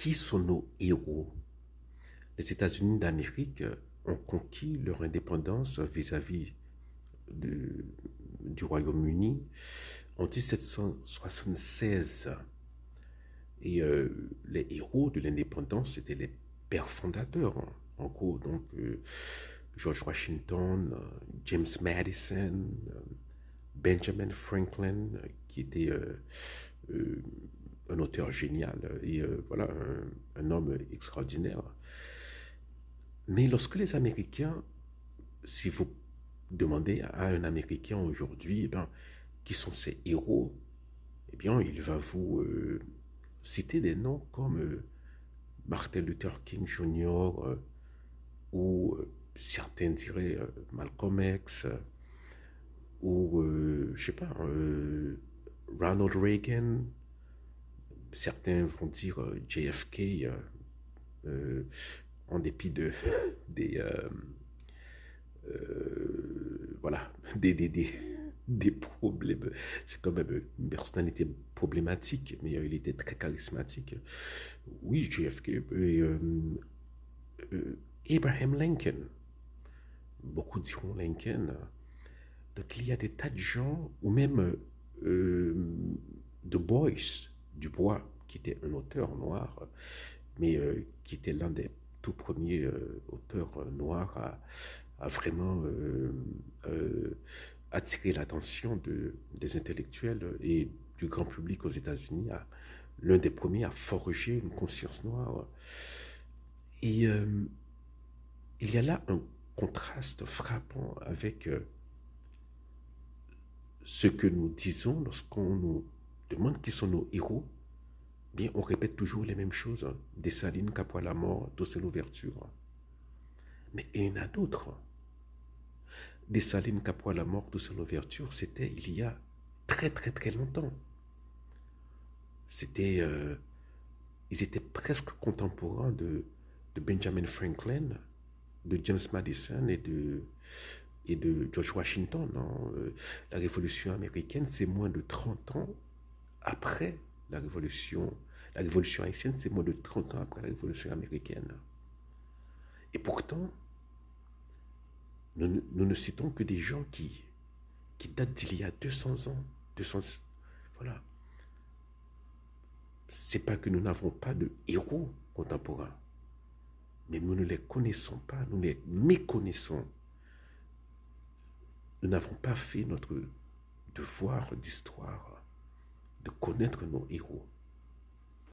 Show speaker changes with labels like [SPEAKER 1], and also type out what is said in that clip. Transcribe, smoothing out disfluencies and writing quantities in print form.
[SPEAKER 1] qui sont nos héros? Les États-Unis d'Amérique ont conquis leur indépendance vis-à-vis de- du Royaume-Uni en 1776. Et les héros de l'indépendance, c'était les pères fondateurs, hein. En gros, donc George Washington, James Madison, Benjamin Franklin, qui était euh, un auteur génial et voilà, un homme extraordinaire. Mais lorsque les Américains, si vous demandez à un Américain aujourd'hui, eh bien, qui sont ces héros, eh bien, il va vous citer des noms comme Martin Luther King Jr. Ou certains diraient Malcolm X ou je sais pas, Ronald Reagan. Certains vont dire JFK euh, en dépit de des voilà des problèmes. C'est quand même une personnalité problématique, mais il était très charismatique. Oui, JFK et Abraham Lincoln. Beaucoup diront Lincoln. Donc il y a des tas de gens, ou même Du Bois, qui était un auteur noir, mais qui était l'un des tout premiers auteurs noirs à vraiment attirer l'attention des intellectuels et du grand public aux États-Unis, l'un des premiers à forger une conscience noire. Et il y a là un contraste frappant avec ce que nous disons lorsqu'on nous demande qui sont nos héros. Bien, on répète toujours les mêmes choses. Dessalines, Capois la mort, Toussaint l'ouverture. Mais il y en a d'autres. Dessalines, Capois la mort, Toussaint l'ouverture, c'était il y a très très très longtemps. C'était, ils étaient presque contemporains de Benjamin Franklin, de James Madison et de George Washington. Non. La Révolution américaine, c'est moins de 30 ans après la Révolution. La Révolution haïtienne, c'est moins de 30 ans après la Révolution américaine. Et pourtant, nous ne citons que des gens qui datent d'il y a 200 ans. 200, voilà. C'est pas que nous n'avons pas de héros contemporains, mais nous ne les connaissons pas, nous les méconnaissons. Nous n'avons pas fait notre devoir d'histoire de connaître nos héros.